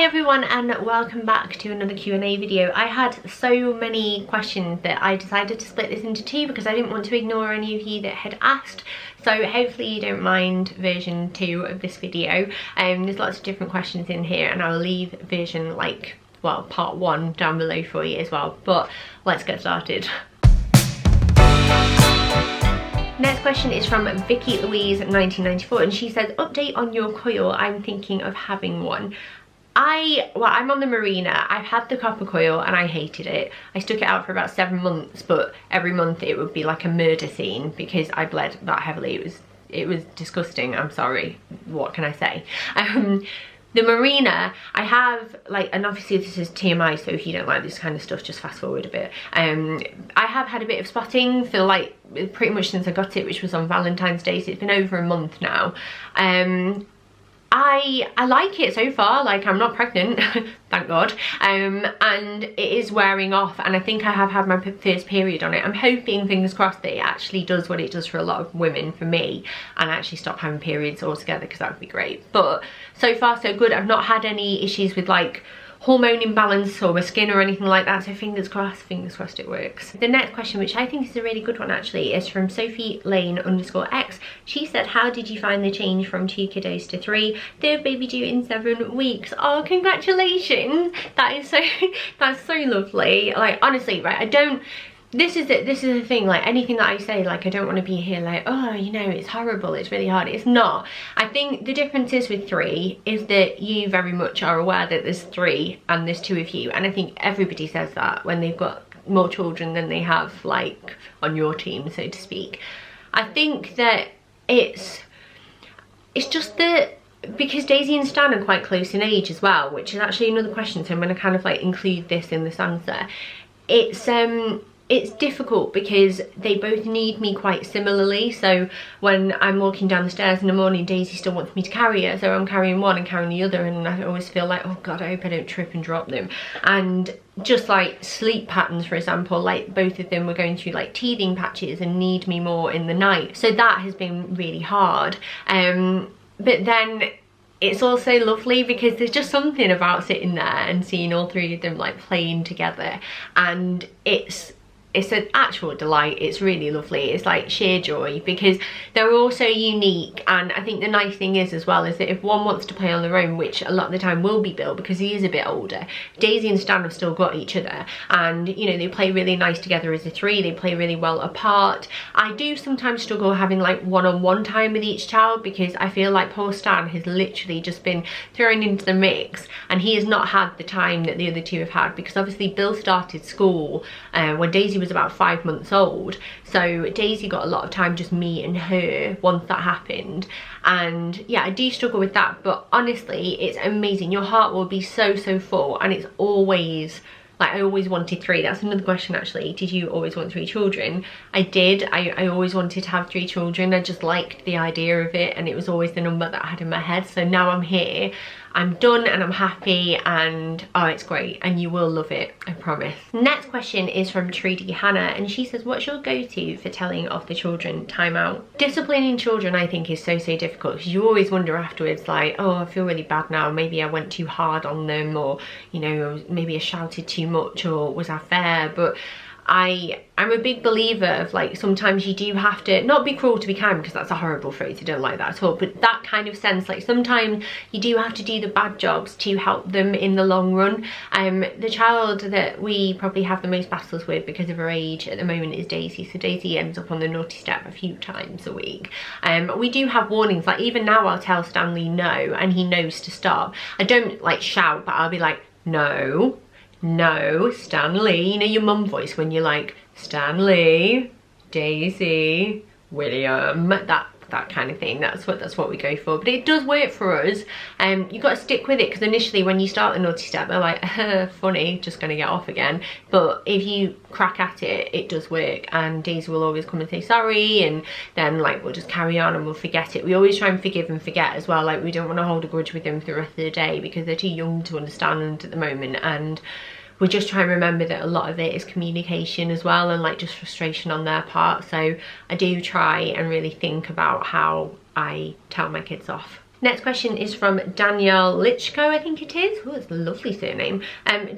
everyone, and welcome back to another Q&A video. I had so many questions that I decided to split this into two because I didn't want to ignore any of you that had asked. So hopefully you don't mind version 2 of this video. There's lots of different questions in here, and I'll leave version part 1 down below for you as well. But let's get started. Next question is from Vicky Louise 1994, and she says, update on your coil, I'm thinking of having one. I'm on the marina. I've had the copper coil and I hated it. I stuck it out for about 7 months, but every month it would be like a murder scene because I bled that heavily. It was disgusting. I'm sorry, what can I say? The marina, I have and obviously this is TMI, so if you don't like this kind of stuff, just fast forward a bit. I have had a bit of spotting for pretty much since I got it, which was on Valentine's Day, so it's been over a month now. I like it so far. I'm not pregnant, thank God, and it is wearing off, and I think I have had my first period on it. I'm hoping, fingers crossed, that it actually does what it does for a lot of women, for me, and actually stop having periods altogether, because that would be great. But so far so good. I've not had any issues with hormone imbalance or my skin or anything like that, so fingers crossed it works. The next question, which I think is a really good one actually, is from Sophie Lane _X. She said, how did you find the change from 2 kiddos to 3? Third baby due in 7 weeks. Oh, congratulations. That's so lovely. Honestly, right, this is the thing, anything that I say, I don't want to be here oh, you know, it's horrible, it's really hard. It's not. I think the difference is with 3 is that you very much are aware that there's 3 and there's 2 of you, and I think everybody says that when they've got more children than they have on your team, so to speak. I think that it's just that because Daisy and Stan are quite close in age as well, which is actually another question, so I'm going to kind of include this in this answer. It's difficult because they both need me quite similarly. So when I'm walking down the stairs in the morning, Daisy still wants me to carry her, so I'm carrying one and carrying the other, and I always feel oh God, I hope I don't trip and drop them. And just sleep patterns, for example, both of them were going through teething patches and need me more in the night, so that has been really hard. But then it's also lovely because there's just something about sitting there and seeing all 3 of them playing together, and it's an actual delight. It's really lovely. It's sheer joy because they're all so unique. And I think the nice thing is as well is that if one wants to play on their own, which a lot of the time will be Bill because he is a bit older, Daisy and Stan have still got each other, and you know, they play really nice together as a 3. They play really well apart. I do sometimes struggle having one-on-one time with each child because I feel poor Stan has literally just been thrown into the mix, and he has not had the time that the other 2 have had, because obviously Bill started school when Daisy was about 5 months old, so Daisy got a lot of time, just me and her, once that happened. And yeah, I do struggle with that, but honestly it's amazing. Your heart will be so full, and it's always I always wanted 3. That's another question actually. Did you always want 3 children? I did. I always wanted to have 3 children. I just liked the idea of it, and it was always the number that I had in my head. So now I'm here, I'm done, and I'm happy, and oh, it's great, and you will love it, I promise. Next question is from Trudy Hannah, and she says, what's your go-to for telling off the children time out? Disciplining children I think is so difficult, because you always wonder afterwards oh, I feel really bad now, maybe I went too hard on them, or you know, maybe I shouted too much, or was I fair? But I'm a big believer of sometimes you do have to not be cruel to be kind, because that's a horrible phrase, I don't like that at all, but that kind of sense, sometimes you do have to do the bad jobs to help them in the long run. The child that we probably have the most battles with because of her age at the moment is Daisy. So Daisy ends up on the naughty step a few times a week. We do have warnings, even now I'll tell Stanley no, and he knows to stop. I don't shout, but I'll be no, Stanley, you know your mum voice when you're Stanley, Daisy, William, that kind of thing. That's what we go for. But it does work for us. You've got to stick with it, because initially when you start the naughty step, they're funny, just gonna get off again. But if you crack at it, it does work, and Daisy will always come and say sorry, and then we'll just carry on and we'll forget it. We always try and forgive and forget as well. We don't want to hold a grudge with them for the rest of the day, because they're too young to understand at the moment, and we just try and remember that a lot of it is communication as well, and just frustration on their part. So I do try and really think about how I tell my kids off. Next question is from Danielle Lichko, I think it is. Oh, it's a lovely surname.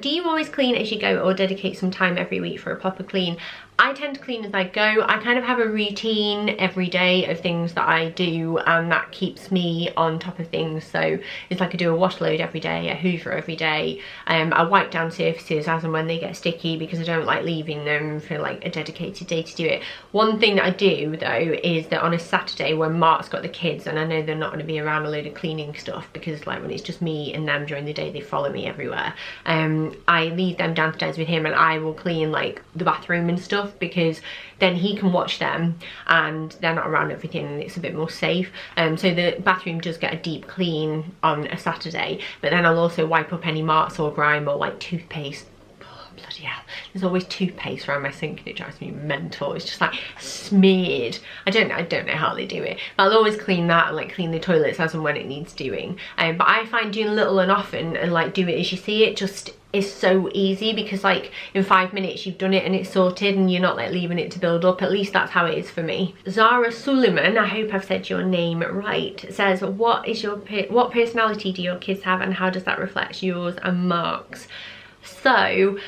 Do you always clean as you go or dedicate some time every week for a proper clean? I tend to clean as I go. I kind of have a routine every day of things that I do, and that keeps me on top of things. So it's like I do a wash load every day, a hoover every day. I wipe down surfaces as and when they get sticky because I don't like leaving them for like a dedicated day to do it. One thing that I do though is that on a Saturday when Mark's got the kids and I know they're not going to be around a load of cleaning stuff, because like when it's just me and them during the day they follow me everywhere, I leave them downstairs with him and I will clean like the bathroom and stuff, because then he can watch them and they're not around everything and it's a bit more safe. So the bathroom does get a deep clean on a Saturday, but then I'll also wipe up any marks or grime or like toothpaste. Oh, bloody hell, there's always toothpaste around my sink and it drives me mental. It's just like smeared. I don't know how they do it, but I'll always clean that and like clean the toilets as and when it needs doing. But I find doing little and often and like do it as you see it just is so easy, because like in 5 minutes you've done it and it's sorted and you're not like leaving it to build up. At least that's how it is for me. Zara Suleiman, I hope I've said your name right, says what personality do your kids have and how does that reflect yours and Mark's? So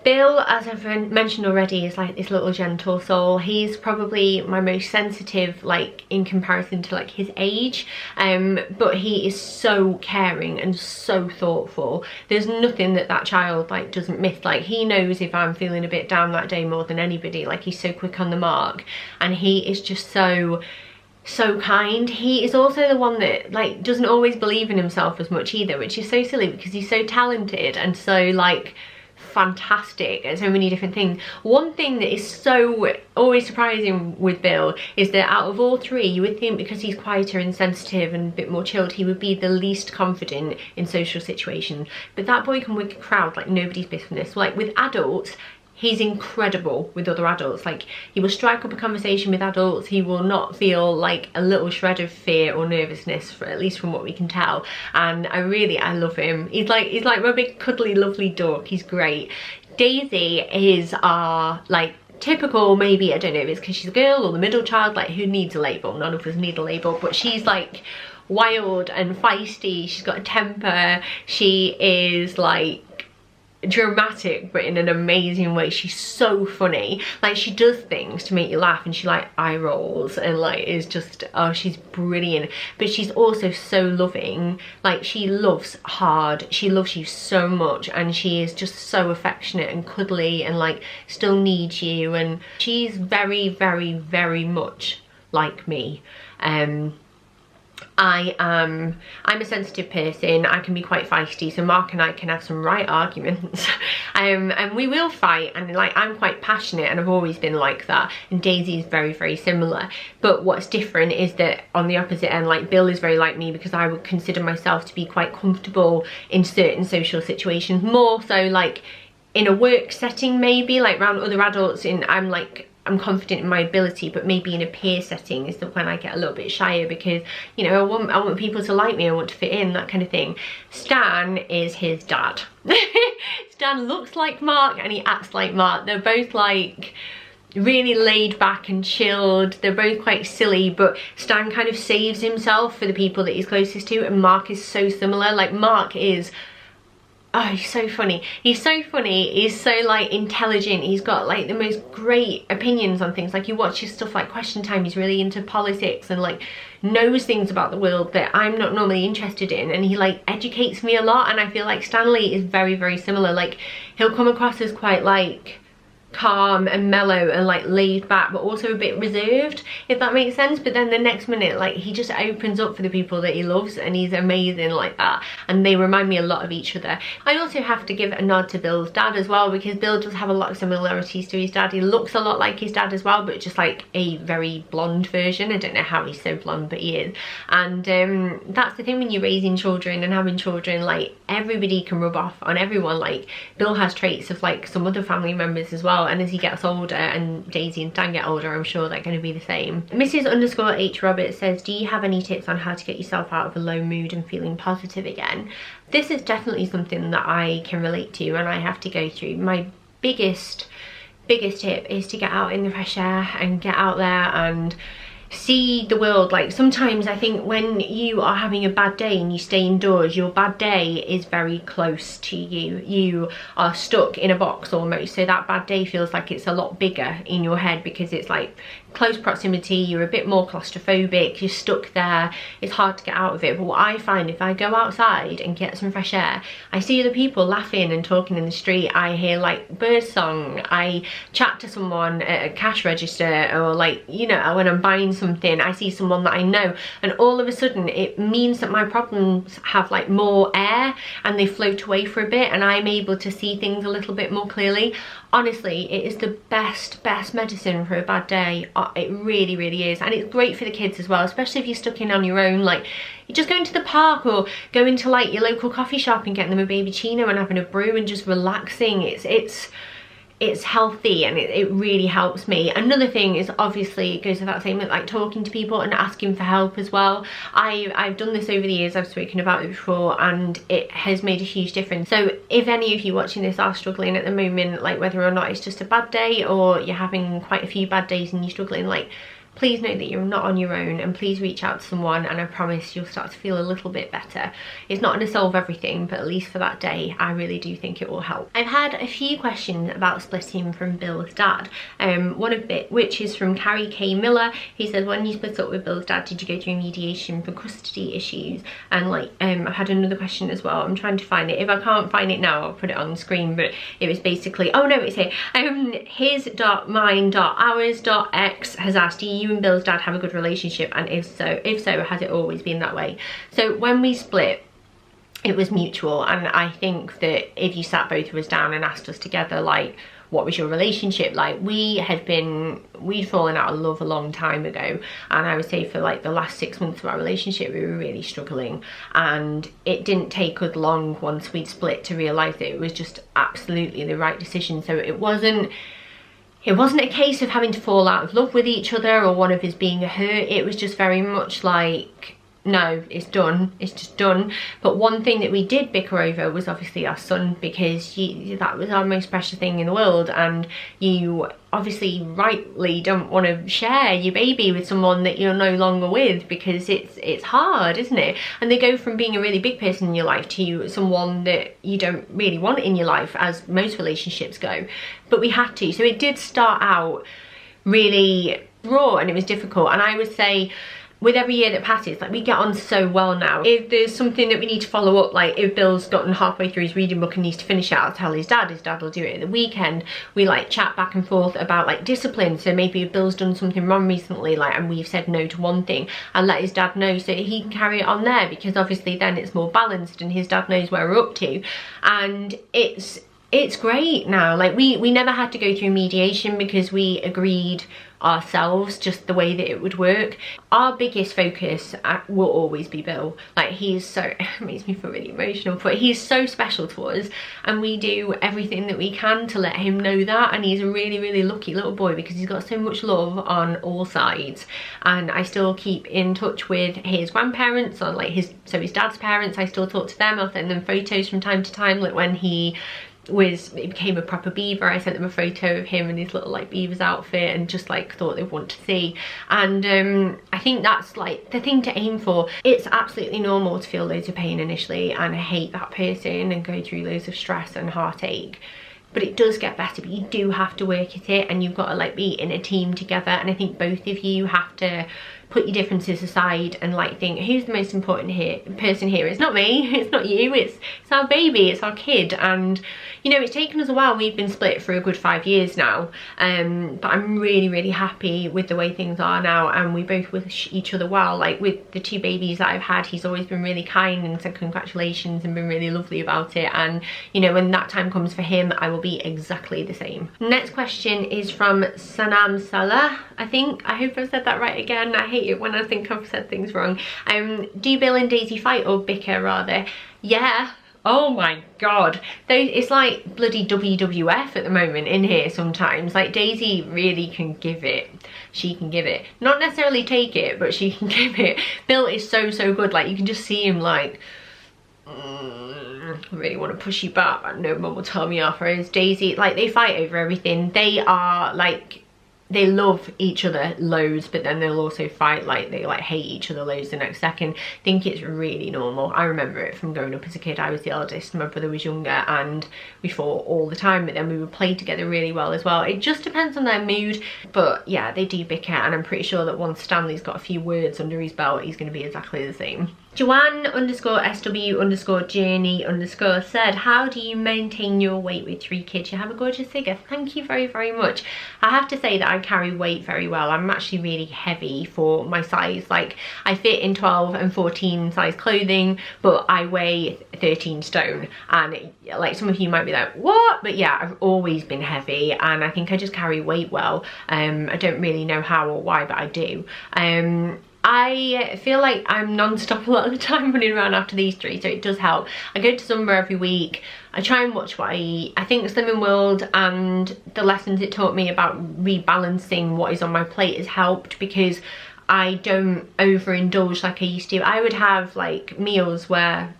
Bill, as I've mentioned already, is like this little gentle soul. He's probably my most sensitive, like in comparison to like his age, but he is so caring and so thoughtful. There's nothing that child like doesn't miss. Like he knows if I'm feeling a bit down that day more than anybody. Like he's so quick on the mark and he is just so kind. He is also the one that like doesn't always believe in himself as much either, which is so silly because he's so talented and so like fantastic at so many different things. One thing that is so always surprising with Bill is that out of all three, you would think because he's quieter and sensitive and a bit more chilled, he would be the least confident in social situations, but that boy can work a crowd like nobody's business. Like with adults, he's incredible with other adults. Like he will strike up a conversation with adults. He will not feel like a little shred of fear or nervousness, for at least from what we can tell. And I love him. He's like my big cuddly lovely dog. He's great. Daisy is our like typical, maybe, I don't know if it's because she's a girl or the middle child, like who needs a label? None of us need a label, but she's like wild and feisty. She's got a temper. She is like dramatic but in an amazing way. She's so funny. Like she does things to make you laugh and she like eye rolls and like is just, oh, she's brilliant. But she's also so loving. Like she loves hard. She loves you so much and she is just so affectionate and cuddly and like still needs you, and she's very, very, very much like me. I'm a sensitive person. I can be quite feisty, so Mark and I can have some right arguments and we will fight, and like I'm quite passionate and I've always been like that, and Daisy is very, very similar. But what's different is that on the opposite end, like Bill is very like me because I would consider myself to be quite comfortable in certain social situations, more so like in a work setting, maybe like around other adults, I'm confident in my ability, but maybe in a peer setting is when I get a little bit shyer because, you know, I want people to like me, I want to fit in, that kind of thing. Stan is his dad. Stan looks like Mark and he acts like Mark. They're both like really laid back and chilled. They're both quite silly, but Stan kind of saves himself for the people that he's closest to, and Mark is so similar. Like Mark is, oh, he's so funny. He's so funny. He's so like intelligent. He's got like the most great opinions on things. Like you watch his stuff like Question Time. He's really into politics and like knows things about the world that I'm not normally interested in. And he like educates me a lot. And I feel like Stanley is very, very similar. Like he'll come across as quite like calm and mellow and like laid back, but also a bit reserved, if that makes sense. But then the next minute, like he just opens up for the people that he loves, and he's amazing like that, and they remind me a lot of each other. I also have to give a nod to Bill's dad as well, because Bill does have a lot of similarities to his dad. He looks a lot like his dad as well, but just like a very blonde version. I don't know how he's so blonde, but he is. And that's the thing when you're raising children and having children, like everybody can rub off on everyone. Like Bill has traits of like some other family members as well, and as he gets older and Daisy and Stan get older, I'm sure they're going to be the same. Mrs_H Roberts says, do you have any tips on how to get yourself out of a low mood and feeling positive again? This is definitely something that I can relate to and I have to go through. My biggest tip is to get out in the fresh air and get out there and see the world. Like sometimes I think when you are having a bad day and you stay indoors, your bad day is very close to you. You are stuck in a box almost, so that bad day feels like it's a lot bigger in your head because it's like close proximity, you're a bit more claustrophobic, you're stuck there, it's hard to get out of it. But what I find, if I go outside and get some fresh air, I see other people laughing and talking in the street, I hear like bird song, I chat to someone at a cash register, or like, you know, when I'm buying something, I see someone that I know, and all of a sudden it means that my problems have like more air and they float away for a bit, and I'm able to see things a little bit more clearly. Honestly, it is the best medicine for a bad day. It really, really is. And it's great for the kids as well, especially if you're stuck in on your own. Like, you're just going to the park or going to like your local coffee shop and getting them a baby chino and having a brew and just relaxing. It's healthy, and it really helps me. Another thing is, obviously it goes without saying, like talking to people and asking for help as well. I've done this over the years, I've spoken about it before, and it has made a huge difference. So if any of you watching this are struggling at the moment, like whether or not it's just a bad day or you're having quite a few bad days and you're struggling, like, please know that you're not on your own, and please reach out to someone, and I promise you'll start to feel a little bit better. It's not going to solve everything, but at least for that day, I really do think it will help. I've had a few questions about splitting from Bill's dad. One of it, which is from Carrie K. Miller. He says, when you split up with Bill's dad, did you go through mediation for custody issues? And like, I've had another question as well. I'm trying to find it. If I can't find it now, I'll put it on the screen, but it was basically, oh no, it's here. His.mine.ours.x has asked, do you and Bill's dad have a good relationship, and if so, has it always been that way? So when we split, it was mutual, and I think that if you sat both of us down and asked us together, like, what was your relationship like, we'd fallen out of love a long time ago, and I would say for like the last 6 months of our relationship we were really struggling, and it didn't take us long once we'd split to realise that it was just absolutely the right decision. So it wasn't a case of having to fall out of love with each other or one of us being hurt. It was just very much like, no, it's done, it's just done. But one thing that we did bicker over was obviously our son, because that was our most precious thing in the world, and you obviously rightly don't want to share your baby with someone that you're no longer with, because it's hard, isn't it? And they go from being a really big person in your life to someone that you don't really want in your life, as most relationships go. But we had to. So it did start out really raw and it was difficult, and I would say with every year that passes, like, we get on so well now. If there's something that we need to follow up, like if Bill's gotten halfway through his reading book and needs to finish it, I'll tell his dad will do it at the weekend. We like chat back and forth about like discipline. So maybe if Bill's done something wrong recently, like, and we've said no to one thing, I'll let his dad know so he can carry it on there, because obviously then it's more balanced and his dad knows where we're up to. And it's great now. Like, we never had to go through mediation because we agreed ourselves just the way that it would work. Our biggest focus will always be Bill. Like, he's so, it makes me feel really emotional, but he's so special to us, and we do everything that we can to let him know that. And he's a really, really lucky little boy because he's got so much love on all sides. And I still keep in touch with his grandparents, or like his dad's parents. I still talk to them. I'll send them photos from time to time. Like when he became a proper beaver, I sent them a photo of him in his little like beaver's outfit, and just like thought they'd want to see. And I think that's like the thing to aim for. It's absolutely normal to feel loads of pain initially and hate that person and go through loads of stress and heartache, but it does get better. But you do have to work at it, and you've got to like be in a team together. And I think both of you have to put your differences aside and like think, who's the most important person here? It's not me, it's not you, it's our baby, it's our kid. And you know, it's taken us a while. We've been split for a good 5 years now, but I'm really, really happy with the way things are now, and we both wish each other well. Like with the 2 babies that I've had, he's always been really kind and said congratulations and been really lovely about it. And you know, when that time comes for him, I will be exactly the same. Next question is from Sanam Salah, I think. I hope I've said that right again. I hate it when I think I've said things wrong. Do Bill and Daisy fight, or bicker rather? Yeah. Oh my god, it's like bloody WWF at the moment in here sometimes. Like, Daisy really can give it. She can give it. Not necessarily take it, but she can give it. Bill is so good. Like, you can just see him like, I really want to push you back, but no one will tell me off. Whereas Daisy, like, they fight over everything. They are like they love each other loads, but then they'll also fight, like they like hate each other loads the next second. I think it's really normal. I remember it from growing up as a kid. I was the eldest, my brother was younger, and we fought all the time, but then we would play together really well as well. It just depends on their mood, but yeah, they do bicker, and I'm pretty sure that once Stanley's got a few words under his belt, he's going to be exactly the same. Joanne_SW_Journey_ said, how do you maintain your weight with 3 kids? You have a gorgeous figure. Thank you very, very much. I have to say that I carry weight very well. I'm actually really heavy for my size. Like, I fit in 12 and 14 size clothing, but I weigh 13 stone. And like, some of you might be like, what? But yeah, I've always been heavy, and I think I just carry weight well. I don't really know how or why, but I do. I feel like I'm non-stop a lot of the time running around after these 3, so it does help. I go to Zumba every week. I try and watch what I eat. I think Slimming World and the lessons it taught me about rebalancing what is on my plate has helped, because I don't overindulge like I used to. I would have like meals where,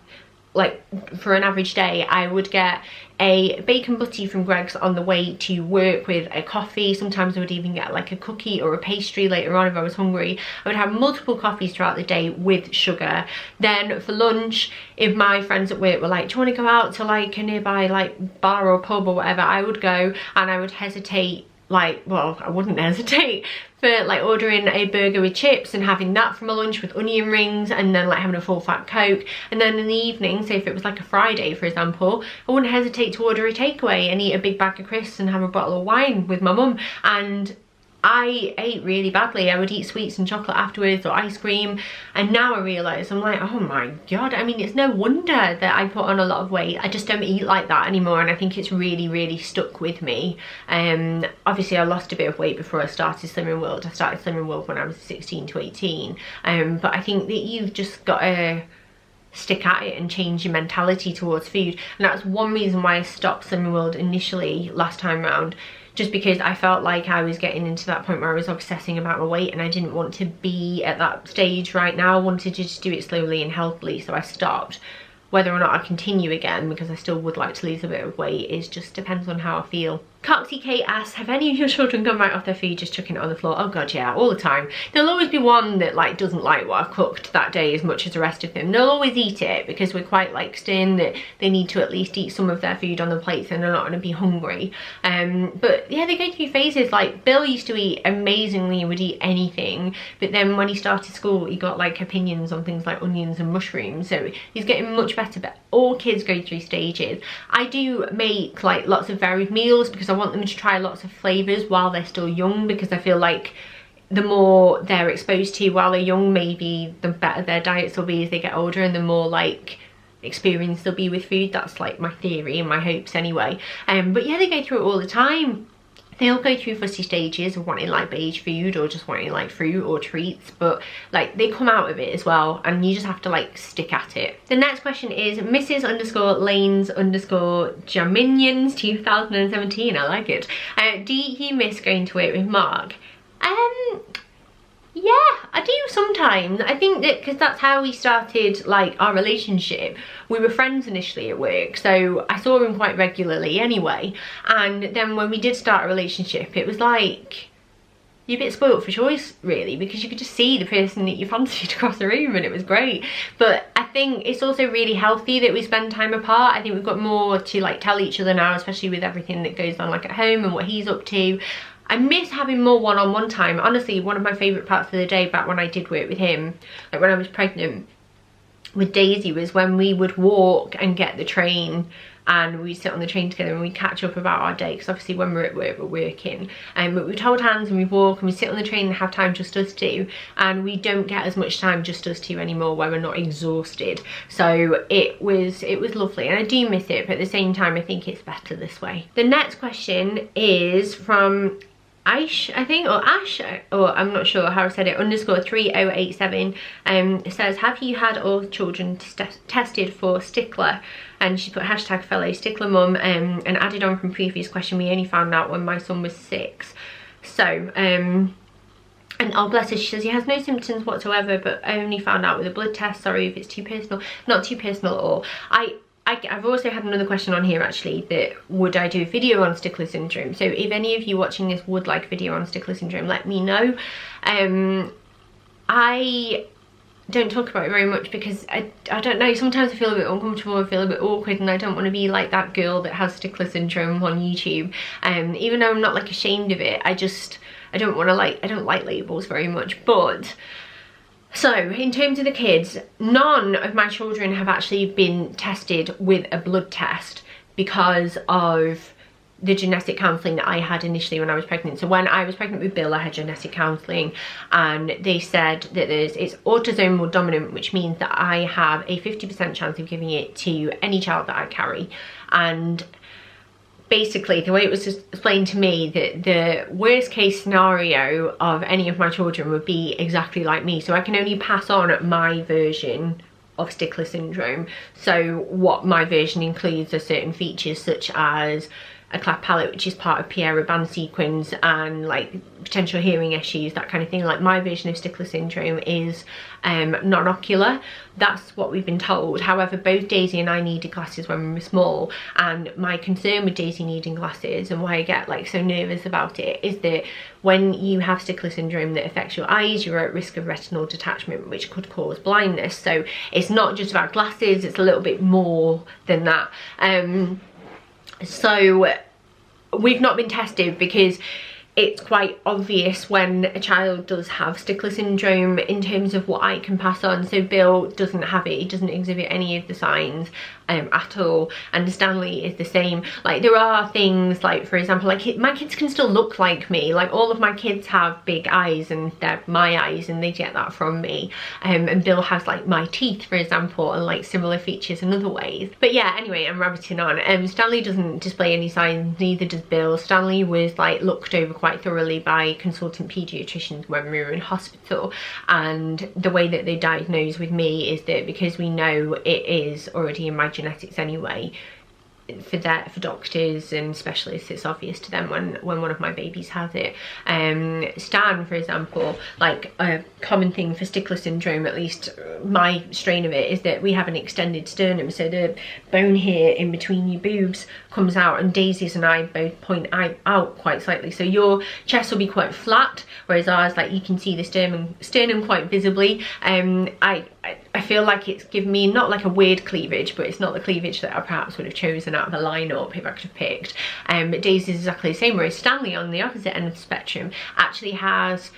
like, for an average day, I would get a bacon butty from Greggs on the way to work with a coffee. Sometimes I would even get like a cookie or a pastry later on if I was hungry. I would have multiple coffees throughout the day with sugar. Then for lunch, if my friends at work were like, do you want to go out to like a nearby like bar or pub or whatever, I would go, and I would hesitate, like, well, I wouldn't hesitate for like ordering a burger with chips and having that for my lunch with onion rings, and then like having a full fat Coke. And then in the evening, say if it was like a Friday for example, I wouldn't hesitate to order a takeaway and eat a big bag of crisps and have a bottle of wine with my mum. And I ate really badly. I would eat sweets and chocolate afterwards, or ice cream, and now I realise, I'm like, oh my god, I mean, it's no wonder that I put on a lot of weight. I just don't eat like that anymore, and I think it's really, really stuck with me. Obviously I lost a bit of weight before I started Slimming World. I started Slimming World when I was 16 to 18, but I think that you've just got to stick at it and change your mentality towards food. And that's one reason why I stopped Slimming World initially last time round, just because I felt like I was getting into that point where I was obsessing about my weight, and I didn't want to be at that stage right now. I wanted to just do it slowly and healthily, so I stopped. Whether or not I continue again, because I still would like to lose a bit of weight, is just depends on how I feel. Coxie Kate asks, have any of your children gone right off their feet just chucking it on the floor? Oh god, yeah, all the time. There'll always be one that like doesn't like what I've cooked that day as much as the rest of them. They'll always eat it, because we're quite like stern that they need to at least eat some of their food on the plate, so they're not going to be hungry. But yeah, they go through phases. Like Bill used to eat amazingly and would eat anything, but then when he started school he got like opinions on things like onions and mushrooms, so he's getting much better. But all kids go through stages. I do make like lots of varied meals, because I want them to try lots of flavours while they're still young, because I feel like the more they're exposed to while they're young, maybe the better their diets will be as they get older, and the more like experienced they'll be with food. That's like my theory and my hopes anyway. But yeah, they go through it all the time. They'll go through fussy stages of wanting like beige food or just wanting like fruit or treats, but like they come out of it as well, and you just have to like stick at it. The next question is Mrs_Lanes_Jaminions 2017. I like it. Do you miss going to work with Mark? Yeah, I do sometimes. I think that because that's how we started like our relationship. We were friends initially at work, so I saw him quite regularly anyway. And then when we did start a relationship, it was like you're a bit spoilt for choice really, because you could just see the person that you fancied across the room, and it was great. But I think it's also really healthy that we spend time apart. I think we've got more to like tell each other now, especially with everything that goes on like at home and what he's up to. I miss having more one-on-one time. Honestly, one of my favourite parts of the day back when I did work with him, like when I was pregnant with Daisy, was when we would walk and get the train, and we'd sit on the train together and we'd catch up about our day, because obviously when we're at work we're working, but we'd hold hands and we'd walk and we'd sit on the train and have time just us two, and we don't get as much time just us two anymore where we're not exhausted. So it was lovely, and I do miss it, but at the same time I think it's better this way. The next question is from Aish, I think, or Ash, or I'm not sure how I said it, _3087. It says, have you had all children tested for Stickler? And she put hashtag fellow Stickler mum, and added on from previous question, we only found out when my son was 6. So, and oh bless her, she says he has no symptoms whatsoever, but I only found out with a blood test. Sorry if it's too personal. Not too personal at all. I've also had another question on here actually, that would I do a video on Stickler syndrome? So if any of you watching this would like a video on Stickler syndrome, let me know. I don't talk about it very much because I don't know, sometimes I feel a bit uncomfortable, I feel a bit awkward, and I don't want to be like that girl that has Stickler syndrome on YouTube. Even though I'm not like ashamed of it, I don't want to I don't like labels very much. But so in terms of the kids, none of my children have actually been tested with a blood test because of the genetic counselling that I had initially when I was pregnant. So when I was pregnant with Bill, I had genetic counselling, and they said that it's autosomal dominant, which means that I have a 50% chance of giving it to any child that I carry. And basically the way it was explained to me, that the worst case scenario of any of my children would be exactly like me, so I can only pass on my version of Stickler syndrome. So what my version includes are certain features such as a cleft palate, which is part of Pierre Robin sequence, and like potential hearing issues, that kind of thing. Like my version of Stickler syndrome is non-ocular. That's what we've been told. However, both Daisy and I needed glasses when we were small, and my concern with Daisy needing glasses, and why I get like so nervous about it, is that when you have Stickler syndrome that affects your eyes, you're at risk of retinal detachment, which could cause blindness. So it's not just about glasses, it's a little bit more than that. So we've not been tested because it's quite obvious when a child does have Stickler syndrome in terms of what I can pass on. So Bill doesn't have it, he doesn't exhibit any of the signs at all, and Stanley is the same. Like there are things like, for example, like my kids can still look like me. Like all of my kids have big eyes, and they're my eyes, and they get that from me. And Bill has like my teeth, for example, and like similar features in other ways. But yeah, anyway, I'm rabbiting on. Stanley doesn't display any signs, neither does Bill. Stanley was like looked over quite thoroughly by consultant paediatricians when we were in hospital, and the way that they diagnosed with me is that because we know it is already in my genetics anyway, for doctors and specialists, it's obvious to them when one of my babies has it. Stan, for example, like a common thing for Stickler syndrome, at least my strain of it, is that we have an extended sternum, so the bone here in between your boobs comes out, and Daisy's and I both point out quite slightly, so your chest will be quite flat, whereas ours, like you can see the sternum quite visibly. I feel like it's given me not like a weird cleavage, but it's not the cleavage that I perhaps would have chosen out of the lineup if I could have picked. Daisy's exactly the same, whereas Stanley, on the opposite end of the spectrum, actually has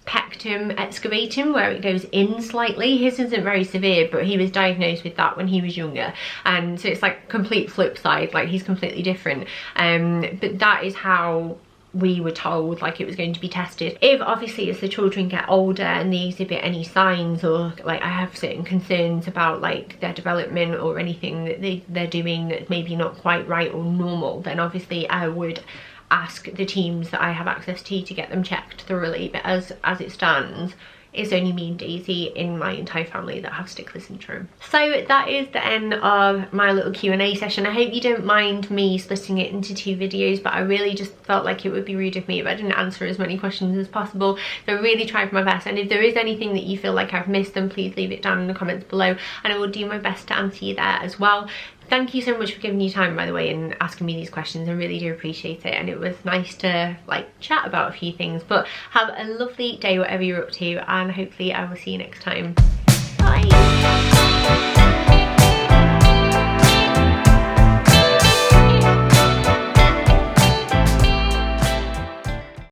pectum excavatum, where it goes in slightly. His isn't very severe, but he was diagnosed with that when he was younger, and so it's like complete flip side, like he's completely different. But that is how we were told like it was going to be tested. If obviously as the children get older and they exhibit any signs, or like I have certain concerns about like their development or anything that they're doing that's maybe not quite right or normal, then obviously I would ask the teams that I have access to get them checked thoroughly. But as it stands, it's only me and Daisy in my entire family that have Stickler syndrome. So that is the end of my little Q&A session. I hope you don't mind me splitting it into 2 videos, but I really just felt like it would be rude of me if I didn't answer as many questions as possible. So I really tried my best, and if there is anything that you feel like I've missed, then please leave it down in the comments below, and I will do my best to answer you there as well. Thank you so much for giving your time, by the way, and asking me these questions. I really do appreciate it, and it was nice to like chat about a few things. But have a lovely day whatever you're up to, and hopefully I will see you next time. Bye.